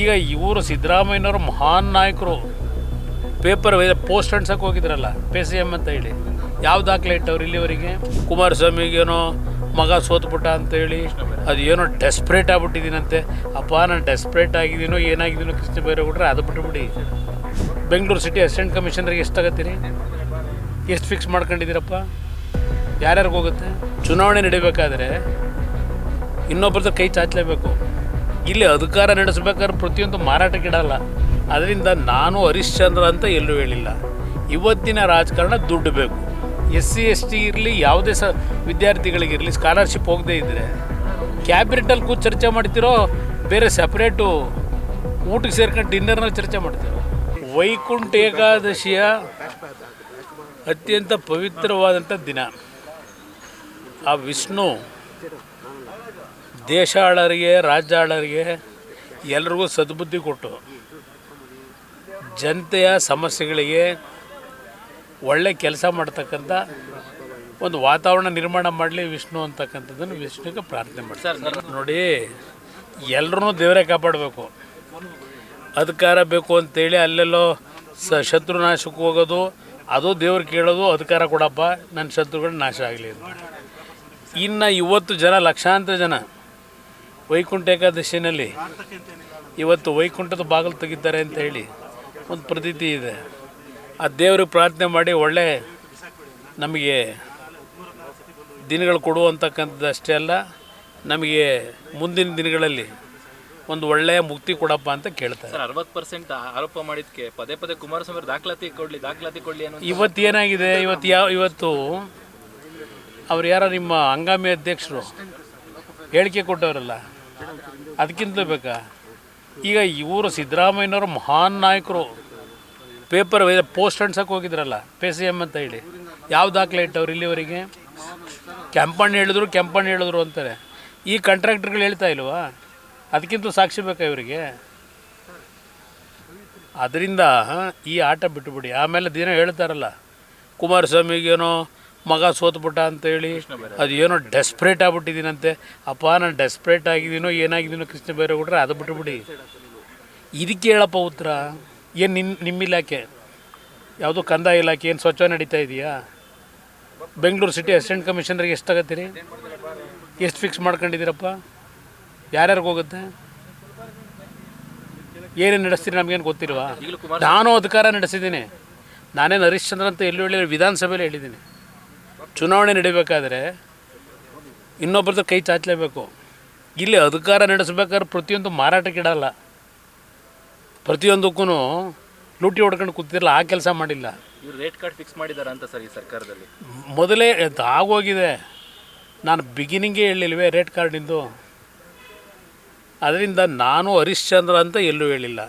ಈಗ ಇವರು ಸಿದ್ದರಾಮಯ್ಯನವರು ಮಹಾನ್ ನಾಯಕರು. ಪೇಪರ್ ಪೋಸ್ಟ್ ಅಂಟ್ಸಕ್ಕೆ ಹೋಗಿದ್ರಲ್ಲ PCM ಅಂತ ಹೇಳಿ, ಯಾವ ದಾಖಲೆ ಇಟ್ಟವ್ರು ಇಲ್ಲಿವರೆಗೆ? ಕುಮಾರಸ್ವಾಮಿಗೇನೋ ಮಗ ಸೋತ್ಬಿಟ್ಟ ಅಂತೇಳಿ ಅದು ಏನೋ ಡೆಸ್ಪ್ರೇಟ್ ಆಗ್ಬಿಟ್ಟಿದ್ದೀನಂತೆ. ಅಪ್ಪ ನಾನು ಡೆಸ್ಪ್ರೇಟ್ ಆಗಿದ್ದೀನೋ ಏನಾಗಿದ್ದೀನೋ ಕೃಷ್ಣ ಬೈರೇಗೌಡರೆ ಅದು ಬಿಟ್ಟುಬಿಡಿ. ಬೆಂಗಳೂರು ಸಿಟಿ ಅಸಿಸ್ಟೆಂಟ್ ಕಮಿಷನರ್ಗೆ ಎಷ್ಟು ತಗೋತೀರಿ? ಎಷ್ಟು ಫಿಕ್ಸ್ ಮಾಡ್ಕೊಂಡಿದ್ದೀರಪ್ಪ? ಯಾರ್ಯಾರಿಗೆ ಹೋಗುತ್ತೆ? ಚುನಾವಣೆ ನಡಿಬೇಕಾದ್ರೆ ಇನ್ನೊಬ್ಬರದ ಕೈ ಚಾಚಲೇಬೇಕು. ಇಲ್ಲಿ ಅಧಿಕಾರ ನಡೆಸಬೇಕಾದ್ರೆ ಪ್ರತಿಯೊಂದು ಮಾರಾಟಕ್ಕಿಡಲ್ಲ. ಅದರಿಂದ ನಾನು ಹರಿಶ್ಚಂದ್ರ ಅಂತ ಎಲ್ಲೂ ಹೇಳಿಲ್ಲ. ಇವತ್ತಿನ ರಾಜಕಾರಣ ದುಡ್ಡು ಬೇಕು. SC ST ಇರಲಿ, ಯಾವುದೇ ವಿದ್ಯಾರ್ಥಿಗಳಿಗಿರಲಿ ಸ್ಕಾಲರ್ಶಿಪ್ ಹೋಗದೇ ಇದ್ದರೆ ಕ್ಯಾಬಿನೆಟಲ್ಲಿ ಕೂತು ಚರ್ಚೆ ಮಾಡ್ತಿರೋ, ಬೇರೆ ಸಪ್ರೇಟು ಊಟಕ್ಕೆ ಸೇರ್ಕೊಂಡು ಡಿನ್ನರ್ನಲ್ಲಿ ಚರ್ಚೆ ಮಾಡ್ತಿರೋ? ವೈಕುಂಠ ಏಕಾದಶಿಯ ಅತ್ಯಂತ ಪವಿತ್ರವಾದಂಥ ದಿನ. ಆ ವಿಷ್ಣು ದೇಶ ಆಳರಿಗೆ, ರಾಜ್ಯ ಆಳರಿಗೆ ಎಲ್ರಿಗೂ ಸದ್ಬುದ್ಧಿ ಕೊಟ್ಟು ಜನತೆಯ ಸಮಸ್ಯೆಗಳಿಗೆ ಒಳ್ಳೆ ಕೆಲಸ ಮಾಡ್ತಕ್ಕಂಥ ಒಂದು ವಾತಾವರಣ ನಿರ್ಮಾಣ ಮಾಡಲಿ ವಿಷ್ಣು ಅಂತಕ್ಕಂಥದ್ದನ್ನು ವಿಷ್ಣುಗೆ ಪ್ರಾರ್ಥನೆ ಮಾಡ್ತಾರೆ. ನೋಡಿ, ಎಲ್ಲರೂ ದೇವರೇ ಕಾಪಾಡಬೇಕು. ಅಧಿಕಾರ ಬೇಕು ಅಂತೇಳಿ ಅಲ್ಲೆಲ್ಲೋ ಶತ್ರುನಾಶಕ್ಕೆ ಹೋಗೋದು, ಅದು ದೇವ್ರು ಕೇಳೋದು, ಅಧಿಕಾರ ಕೊಡಪ್ಪ ನನ್ನ ಶತ್ರುಗಳು ನಾಶ ಆಗಲಿ ಅಂತ. ಇನ್ನು ಇವತ್ತು ಜನ, ಲಕ್ಷಾಂತರ ಜನ ವೈಕುಂಠ ಏಕಾದಶಿನಲ್ಲಿ ಇವತ್ತು ವೈಕುಂಠದ ಬಾಗಿಲು ತೆಗಿತಾರೆ ಅಂತ ಹೇಳಿ ಒಂದು ಪ್ರತೀತಿ ಇದೆ. ಆ ದೇವ್ರಿಗೆ ಪ್ರಾರ್ಥನೆ ಮಾಡಿ ಒಳ್ಳೆ ನಮಗೆ ದಿನಗಳು ಕೊಡುವಂತಕ್ಕಂಥದ್ದು ಅಷ್ಟೇ ಅಲ್ಲ, ನಮಗೆ ಮುಂದಿನ ದಿನಗಳಲ್ಲಿ ಒಂದು ಒಳ್ಳೆಯ ಮುಕ್ತಿ ಕೊಡಪ್ಪ ಅಂತ ಕೇಳ್ತಾರೆ. 60% ಆರೋಪ ಮಾಡಿದ್ದಕ್ಕೆ ಪದೇ ಪದೇ ಕುಮಾರಸ್ವಾಮಿ ದಾಖಲಾತಿ ಕೊಡಲಿ ಅನ್ನೋ ಇವತ್ತು ಏನಾಗಿದೆ, ಇವತ್ತು ಅವ್ರು ಯಾರೋ ನಿಮ್ಮ ಹಂಗಾಮಿ ಅಧ್ಯಕ್ಷರು ಹೇಳಿಕೆ ಕೊಟ್ಟವರಲ್ಲ, ಅದಕ್ಕಿಂತ ಬೇಕಾ? ಈಗ ಇವರು ಸಿದ್ದರಾಮಯ್ಯನವರು ಮಹಾನ್ ನಾಯಕರು. ಪೇಪರ್ ಪೋಸ್ಟ್ ಅಂಟ್ಸಕ್ಕೆ ಹೋಗಿದ್ರಲ್ಲ PCM ಅಂತ ಹೇಳಿ, ಯಾವ ದಾಖಲೆ ಇಟ್ಟವ್ರು ಇಲ್ಲಿವರೆಗೆ? ಕೆಂಪಣ್ಣ ಹೇಳಿದ್ರು ಅಂತಾರೆ. ಈ ಕಾಂಟ್ರಾಕ್ಟರ್ಗಳು ಹೇಳ್ತಾ ಇಲ್ವಾ? ಅದಕ್ಕಿಂತ ಸಾಕ್ಷಿ ಬೇಕಾ ಇವರಿಗೆ? ಅದರಿಂದ ಈ ಆಟ ಬಿಟ್ಟುಬಿಡಿ. ಆಮೇಲೆ ದಿನ ಹೇಳ್ತಾರಲ್ಲ, ಕುಮಾರಸ್ವಾಮಿಗೇನೋ ಮಗ ಸೋತ್ಬಿಟ್ಟ ಅಂತೇಳಿ ಅದು ಏನೋ ಡೆಸ್ಪ್ರೇಟ್ ಆಗ್ಬಿಟ್ಟಿದ್ದೀನಂತೆ. ಅಪ್ಪ ನಾನು ಡೆಸ್ಪ್ರೇಟ್ ಆಗಿದ್ದೀನೋ ಏನಾಗಿದ್ದೀನೋ ಕೃಷ್ಣ ಬೈರೇಗೌಡರೆ ಅದು ಬಿಟ್ಟುಬಿಡಿ. ಇದಕ್ಕೆ ಹೇಳಪ್ಪ ಉತ್ತರ. ಏನು ನಿಮ್ಮ ಇಲಾಖೆ ಯಾವುದೋ ಕಂದಾಯ ಇಲಾಖೆ ಏನು ಸ್ವಚ್ಛ ನಡೀತಾ ಇದೆಯಾ? ಬೆಂಗಳೂರು ಸಿಟಿ ಅಸಿಸ್ಟೆಂಟ್ ಕಮಿಷನರ್ಗೆ ಎಷ್ಟು ತಗೋತೀರಿ? ಎಷ್ಟು ಫಿಕ್ಸ್ ಮಾಡ್ಕೊಂಡಿದ್ದೀರಪ್ಪ? ಯಾರ್ಯಾರಿಗೆ ಹೋಗುತ್ತೆ? ಏನೇನು ನಡೆಸ್ತೀರಿ ನಮಗೇನು ಗೊತ್ತಿಲ್ವಾ? ನಾನು ಅಧಿಕಾರ ನಡೆಸಿದ್ದೀನಿ. ನಾನೇನು ಹರಿಶ್ಚಂದ್ರ ಅಂತ ಎಲ್ಲೂ ಹೇಳಿ ವಿಧಾನಸಭೆಯಲ್ಲಿ ಹೇಳಿದ್ದೀನಿ. ಚುನಾವಣೆ ನಡಿಬೇಕಾದ್ರೆ ಇನ್ನೊಬ್ಬರದ ಕೈ ಚಾಚಲೇಬೇಕು. ಇಲ್ಲಿ ಅಧಿಕಾರ ನಡೆಸಬೇಕಾದ್ರೆ ಪ್ರತಿಯೊಂದು ಮಾರಾಟಕ್ಕಿಡಲ್ಲ. ಪ್ರತಿಯೊಂದಕ್ಕೂ ಲೂಟಿ ಹೊಡ್ಕೊಂಡು ಕೂತಿರಲ್ಲ, ಆ ಕೆಲಸ ಮಾಡಿಲ್ಲ. ಇವರು ರೇಟ್ ಕಾರ್ಡ್ ಫಿಕ್ಸ್ ಮಾಡಿದ್ದಾರೆ ಅಂತ ಸರ್ ಈ ಸರ್ಕಾರದಲ್ಲಿ ಮೊದಲೇ ಆಗೋಗಿದೆ. ನಾನು ಬಿಗಿನಿಂಗೇ ಹೇಳಿಲ್ವೇ ರೇಟ್ ಕಾರ್ಡಿಂದು? ಅದರಿಂದ ನಾನು ಹರಿಶ್ಚಂದ್ರ ಅಂತ ಎಲ್ಲೂ ಹೇಳಿಲ್ಲ.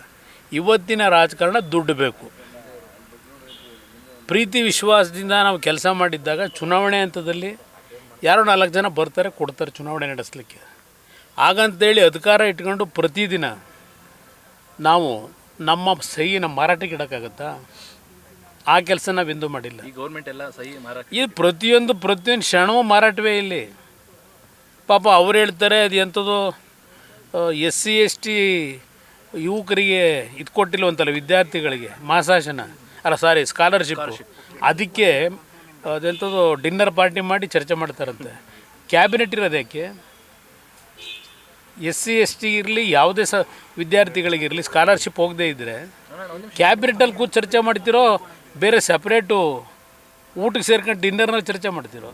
ಇವತ್ತಿನ ರಾಜಕಾರಣ ದುಡ್ಡು ಬೇಕು. ಪ್ರೀತಿ ವಿಶ್ವಾಸದಿಂದ ನಾವು ಕೆಲಸ ಮಾಡಿದ್ದಾಗ ಚುನಾವಣೆ ಹಂತದಲ್ಲಿ ಯಾರೋ 4 ಜನ ಬರ್ತಾರೆ, ಕೊಡ್ತಾರೆ ಚುನಾವಣೆ ನಡೆಸಲಿಕ್ಕೆ. ಹಾಗಂತೇಳಿ ಅಧಿಕಾರ ಇಟ್ಕೊಂಡು ಪ್ರತಿದಿನ ನಾವು ನಮ್ಮ ಸಹಿನ ಮಾರಾಟಕ್ಕೆ ಇಡೋಕ್ಕಾಗತ್ತಾ? ಆ ಕೆಲಸ ನಾವೆಂದೂ ಮಾಡಿಲ್ಲ. ಈ ಗೌರ್ಮೆಂಟ್ ಎಲ್ಲ ಸಹಿ ಮಾರಾಟ, ಇದು ಪ್ರತಿಯೊಂದು ಕ್ಷಣವೂ ಮಾರಾಟವೇ ಇಲ್ಲಿ. ಪಾಪ ಅವ್ರು ಹೇಳ್ತಾರೆ ಅದು ಎಂಥದ್ದು SC ST ಯುವಕರಿಗೆ ಇದು ಕೊಟ್ಟಿಲ್ವಂತಲ್ಲ, ವಿದ್ಯಾರ್ಥಿಗಳಿಗೆ ಮಾಸಾಶನ ಸ್ಕಾಲರ್ಶಿಪ್ಪು. ಅದಕ್ಕೆ ಅದೆಂಥದ್ದು ಡಿನ್ನರ್ ಪಾರ್ಟಿ ಮಾಡಿ ಚರ್ಚೆ ಮಾಡ್ತಾರಂತೆ. ಕ್ಯಾಬಿನೆಟ್ ಇರೋದು ಯಾಕೆ? SC ST ಇರಲಿ, ಯಾವುದೇ ವಿದ್ಯಾರ್ಥಿಗಳಿಗಿರಲಿ ಸ್ಕಾಲರ್ಶಿಪ್ ಹೋಗದೇ ಇದ್ದರೆ ಕ್ಯಾಬಿನೆಟಲ್ಲಿ ಕೂತು ಚರ್ಚೆ ಮಾಡ್ತಿರೋ, ಬೇರೆ ಸಪ್ರೇಟು ಊಟಕ್ಕೆ ಸೇರ್ಕೊಂಡು ಡಿನ್ನರ್ನಲ್ಲಿ ಚರ್ಚೆ ಮಾಡ್ತಿರೋ?